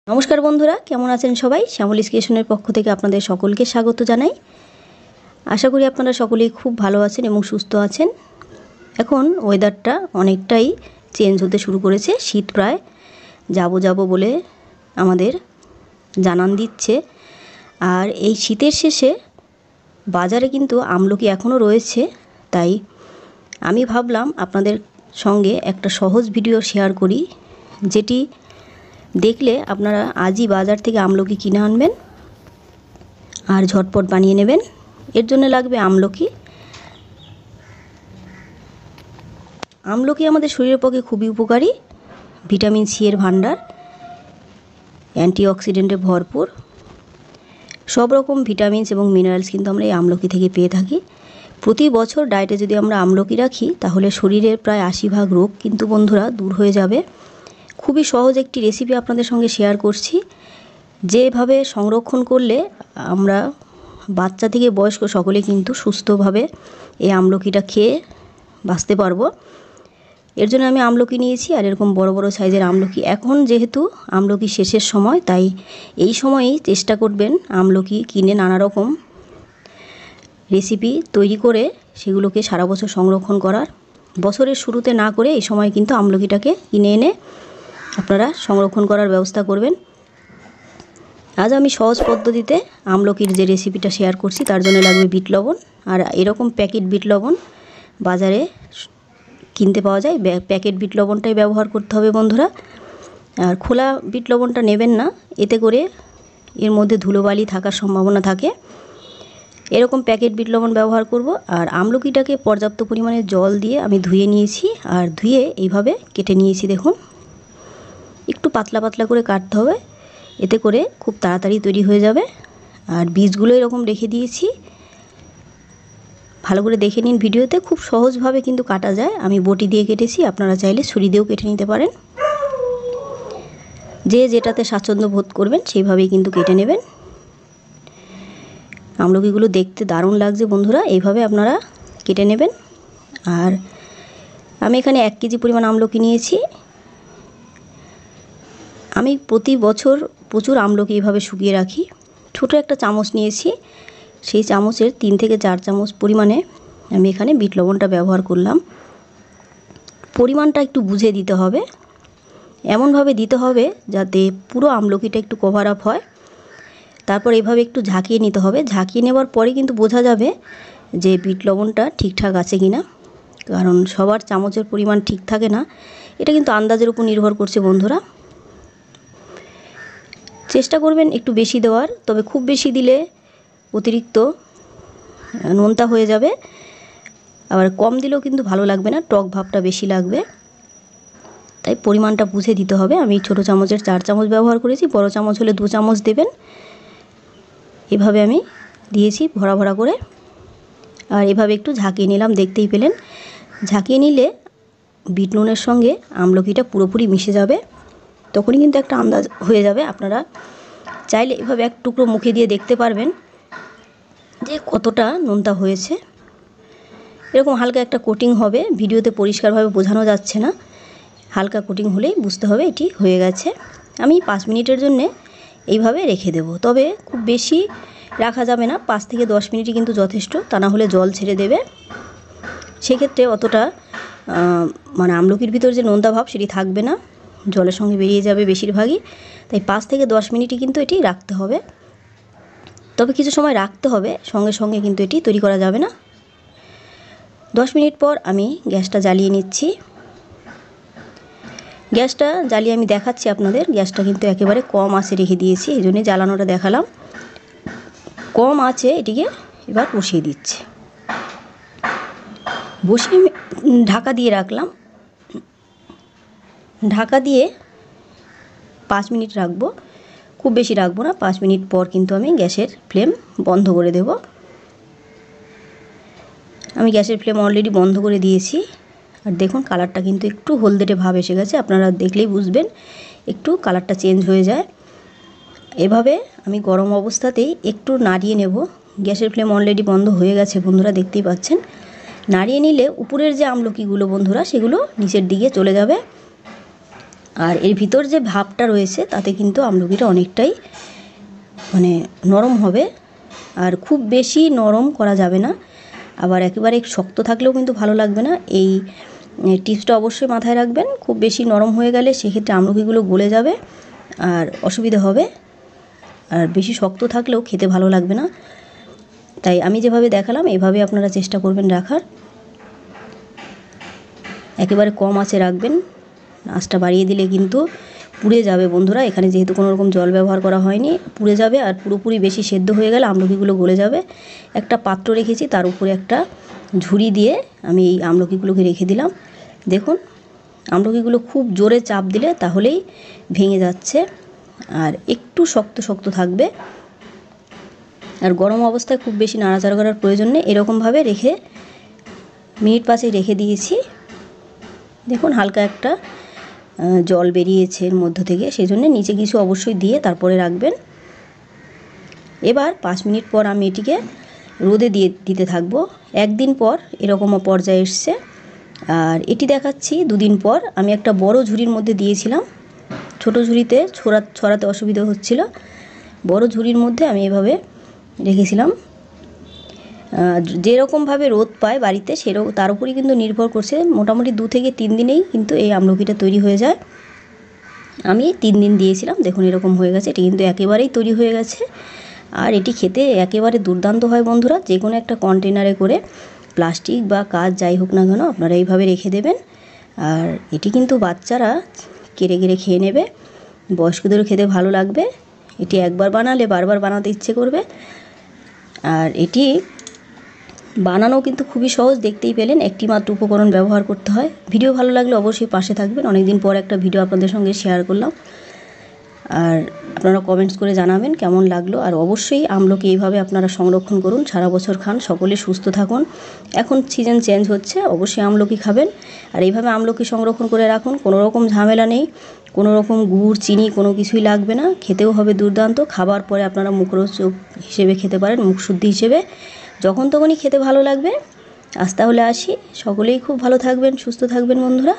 নমস্কার বন্ধুরা, কেমন আছেন সবাই? শ্যামলিস ক্রিয়েশনের পক্ষ থেকে আপনাদের সকলকে স্বাগত জানাই। আশা করি আপনারা সকলেই খুব ভালো আছেন এবং সুস্থ আছেন। এখন ওয়েদারটা অনেকটাই চেঞ্জ হতে শুরু করেছে। শীত প্রায় যাব বলে আমাদের জানান দিচ্ছে। আর এই শীতের শেষে বাজারে কিন্তু আমলকি এখনও রয়েছে। তাই আমি ভাবলাম আপনাদের সঙ্গে একটা সহজ ভিডিও শেয়ার করি, যেটি দেখলে আপনারা আজই বাজার থেকে আমলকি কিনে আনবেন আর ঝটপট বানিয়ে নেবেন। এর জন্য লাগবে আমলকি। আমলকি আমাদের শরীরের পক্ষে খুবই উপকারী, ভিটামিন সি এর ভাণ্ডার, অ্যান্টিঅক্সিডেন্টে ভরপুর। সব রকম ভিটামিনস এবং মিনারেলস কিন্তু আমরা এই আমলকি থেকে পেয়ে থাকি। প্রতি বছর ডায়েটে যদি আমরা আমলকি রাখি তাহলে শরীরের প্রায় 80% রোগ কিন্তু বন্ধুরা দূর হয়ে যাবে। খুবই সহজ একটি রেসিপি আপনাদের সঙ্গে শেয়ার করছি, যেভাবে সংরক্ষণ করলে আমরা বাচ্চা থেকে বয়স্ক সকলে কিন্তু সুস্থভাবে এই আমলকিটা খেয়ে বাঁচতে পারবো। এর জন্য আমি আমলকি নিয়েছি, আর এরকম বড় বড় সাইজের আমলকি। এখন যেহেতু আমলকি শেষের সময়, তাই এই সময়েই চেষ্টা করবেন আমলকি কিনে নানা রকম রেসিপি তৈরি করে সেগুলোকে সারা বছর সংরক্ষণ করার। বছরের শুরুতে না করে এই সময় কিন্তু আমলকিটাকে কিনে এনে আপনারা সংরক্ষণ করার ব্যবস্থা করবেন। আজ আমি সহজ পদ্ধতিতে আমলকির যে রেসিপিটা শেয়ার করছি তার জন্য লাগবে বিট লবণ। আর এরকম প্যাকেট বিট লবণ বাজারে কিনতে পাওয়া যায়, প্যাকেট বিট লবণটাই ব্যবহার করতে হবে বন্ধুরা। আর খোলা বিট লবণটা নেবেন না, এতে করে এর মধ্যে ধুলোবালি থাকার সম্ভাবনা থাকে। এরকম প্যাকেট বিট লবণ ব্যবহার করব। আর আমলকিটাকে পর্যাপ্ত পরিমাণে জল দিয়ে আমি ধুয়ে নিয়েছি, আর ধুয়ে এইভাবে কেটে নিয়েছি। দেখুন, একটু পাতলা পাতলা করে কাটতে হবে, এতে করে খুব তাড়াতাড়ি তৈরি হয়ে যাবে। আর বীজগুলো এরকম রেখে দিয়েছি, ভালো করে দেখে নিন ভিডিওতে। খুব সহজভাবে কিন্তু কাটা যায়। আমি বটি দিয়ে কেটেছি, আপনারা চাইলে ছুরি দিয়েও কেটে নিতে পারেন। যে যেটাতে স্বাচ্ছন্দ্য বোধ করবেন সেইভাবেই কিন্তু কেটে নেবেন। আমলকিগুলো দেখতে দারুণ লাগছে বন্ধুরা, এইভাবে আপনারা কেটে নেবেন। আর আমি এখানে 1 কেজি পরিমাণ আমলকি নিয়েছি। আমি প্রতি বছর প্রচুর আমলকি এইভাবে শুকিয়ে রাখি। ছোটো একটা চামচ নিয়েছি, সেই চামচের 3 থেকে 4 চামচ পরিমাণে আমি এখানে বিট লবণটা ব্যবহার করলাম। পরিমাণটা একটু বুঝে দিতে হবে, এমনভাবে দিতে হবে যাতে পুরো আমলকিটা একটু কভার আপ হয়। তারপর এইভাবে একটু ঝাঁকিয়ে নিতে হবে। ঝাঁকিয়ে নেওয়ার পরে কিন্তু বোঝা যাবে যে বিট লবণটা ঠিকঠাক আছে কিনা, কারণ সবার চামচের পরিমাণ ঠিক থাকে না। এটা কিন্তু আন্দাজের উপর নির্ভর করছে বন্ধুরা। চেষ্টা করবেন একটু বেশি দেওয়ার, তবে খুব বেশি দিলে অতিরিক্ত নোনতা হয়ে যাবে। আবার কম দিলেও কিন্তু ভালো লাগবে না, টক ভাবটা বেশি লাগবে। তাই পরিমাণটা বুঝে দিতে হবে। আমি ছোটো চামচের 4 চামচ ব্যবহার করেছি, বড় চামচ হলে 2 চামচ দেবেন। এভাবে আমি দিয়েছি ভরা ভরা করে। আর এভাবে একটু ঝাঁকিয়ে নিলাম, দেখতেই পেলেন। ঝাঁকিয়ে নিলে বিট নুনের সঙ্গে আমলকিটা পুরোপুরি মিশে যাবে, তখনই কিন্তু একটা আন্দাজ হয়ে যাবে। আপনারা চাইলে এভাবে এক টুকরো মুখে দিয়ে দেখতে পারবেন যে কতটা নোনতা হয়েছে। এরকম হালকা একটা কোটিং হবে, ভিডিওতে পরিষ্কারভাবে বোঝানো যাচ্ছে না। হালকা কোটিং হলেই বুঝতে হবে এটি হয়ে গেছে। আমি 5 মিনিটের জন্যে এইভাবে রেখে দেব, তবে খুব বেশি রাখা যাবে না। 5 থেকে 10 মিনিটই কিন্তু যথেষ্ট, তা না হলে জল ছেড়ে দেবে। সেক্ষেত্রে অতটা মানে আমলকির ভিতর যে নোনতা ভাব সেটি থাকবে না, জলের সঙ্গে বেরিয়ে যাবে বেশিরভাগই। তাই 5 থেকে 10 মিনিটই কিন্তু এটি রাখতে হবে। তবে কিছু সময় রাখতে হবে, সঙ্গে সঙ্গে কিন্তু এটি তৈরি করা যাবে না। 10 মিনিট পর আমি গ্যাসটা জ্বালিয়ে নিচ্ছি। গ্যাসটা জ্বালিয়ে আমি দেখাচ্ছি আপনাদের। গ্যাসটা কিন্তু একেবারে কম আঁচে রেখে দিয়েছি, এই জন্যই জ্বালানোটা দেখালাম। কম আঁচে এটিকে এবার বসিয়ে দিচ্ছি। বসিয়ে আমি ঢাকা দিয়ে রাখলাম। ঢাকা দিয়ে 5 মিনিট রাখবো, খুব বেশি রাখবো না। 5 মিনিট পর কিন্তু আমি গ্যাসের ফ্লেম বন্ধ করে দেব। আমি গ্যাসের ফ্লেম অলরেডি বন্ধ করে দিয়েছি। আর দেখুন কালারটা কিন্তু একটু হলদেটে ভাব এসে গেছে, আপনারা দেখলেই বুঝবেন একটু কালারটা চেঞ্জ হয়ে যায়। এভাবে আমি গরম অবস্থাতেই একটু নাড়িয়ে নেব। গ্যাসের ফ্লেম অলরেডি বন্ধ হয়ে গেছে বন্ধুরা, দেখতেই পাচ্ছেন। নাড়িয়ে নিলে উপরের যে আমলকিগুলো বন্ধুরা সেগুলো নিচের দিকে চলে যাবে। আর এর ভিতর যে ভাবটা রয়েছে তাতে কিন্তু আমলকিটা অনেকটাই মানে নরম হবে। আর খুব বেশি নরম করা যাবে না, আবার একেবারে শক্ত থাকলেও কিন্তু ভালো লাগবে না। এই টিপসটা অবশ্যই মাথায় রাখবেন। খুব বেশি নরম হয়ে গেলে সেক্ষেত্রে আমলকিগুলো গলে যাবে আর অসুবিধা হবে, আর বেশি শক্ত থাকলেও খেতে ভালো লাগবে না। তাই আমি যেভাবে দেখালাম এভাবে আপনারা চেষ্টা করবেন রাখার। একেবারে কম আঁচে রাখবেন, আঁচটা বাড়িয়ে দিলে কিন্তু পুড়ে যাবে বন্ধুরা। এখানে যেহেতু কোনো রকম জল ব্যবহার করা হয়নি, পুড়ে যাবে। আর পুরোপুরি বেশি সেদ্ধ হয়ে গেলে আমলকিগুলো গলে যাবে। একটা পাত্র রেখেছি, তার উপরে একটা ঝুড়ি দিয়ে আমি এই আমলকিগুলোকে রেখে দিলাম। দেখুন আমলকিগুলো খুব জোরে চাপ দিলে তাহলেই ভেঙে যাচ্ছে, আর একটু শক্ত শক্ত থাকবে। আর গরম অবস্থায় খুব বেশি নাড়াচাড়া করার প্রয়োজন নেই। এরকমভাবে রেখে মিনিট 5 রেখে দিয়েছি। দেখুন হালকা একটা জল বেরিয়েছে এর মধ্য থেকে, সেই জন্য নিচে কিছু অবশ্যই দিয়ে তারপরে রাখবেন। এবার 5 মিনিট পর আমি এটিকে রোদে দিতে থাকবো। একদিন পর এরকম পর্যায়ে এসছে। আর এটি দেখাচ্ছি 2 দিন পর। আমি একটা বড় ঝুড়ির মধ্যে দিয়েছিলাম, ছোট ঝুড়িতে ছড়াতে অসুবিধা হচ্ছিল। বড় ঝুড়ির মধ্যে আমি এভাবে রেখেছিলাম। যেরকমভাবে রোদ পায় বাড়িতে সেরকম তার উপরই কিন্তু নির্ভর করছে। মোটামুটি 2 থেকে 3 দিনেই কিন্তু এই আমলকিটা তৈরি হয়ে যায়। আমি 3 দিন দিয়েছিলাম, দেখুন এরকম হয়ে গেছে। এটি কিন্তু একেবারেই তৈরি হয়ে গেছে। আর এটি খেতে একেবারে দুর্দান্ত হয় বন্ধুরা। যে কোনো একটা কন্টেনারে করে, প্লাস্টিক বা কাঁচ যাই হোক না কেন, আপনারা এইভাবে রেখে দেবেন। আর এটি কিন্তু বাচ্চারা কেড়ে কেড়ে খেয়ে নেবে, বয়স্কদেরও খেতে ভালো লাগবে। এটি একবার বানালে বারবার বানাতে ইচ্ছে করবে। আর এটি বানানো কিন্তু খুবই সহজ, দেখতেই পেলেন। একটি মাত্র উপকরণ ব্যবহার করতে হয়। ভিডিও ভালো লাগলে অবশ্যই পাশে থাকবেন। অনেকদিন পর একটা ভিডিও আপনাদের সঙ্গে শেয়ার করলাম। আর আপনারা কমেন্টস করে জানাবেন কেমন লাগলো। আর অবশ্যই আমলকি এইভাবে আপনারা সংরক্ষণ করুন, সারা বছর খান, সকলে সুস্থ থাকুন। এখন সিজন চেঞ্জ হচ্ছে, অবশ্যই আমলকি খাবেন। আর এইভাবে আমলকি সংরক্ষণ করে রাখুন, কোনো রকম ঝামেলা নেই, কোনো রকম গুড় চিনি কোনো কিছুই লাগবে না। খেতেও হবে দুর্দান্ত। খাবার পরে আপনারা মুখরোচক হিসেবে খেতে পারেন, মুখশুদ্ধি হিসেবে, যখন তখনই খেতে ভালো লাগবে। আজ তাহলে আসি, সকলেই খুব ভালো থাকবেন, সুস্থ থাকবেন বন্ধুরা।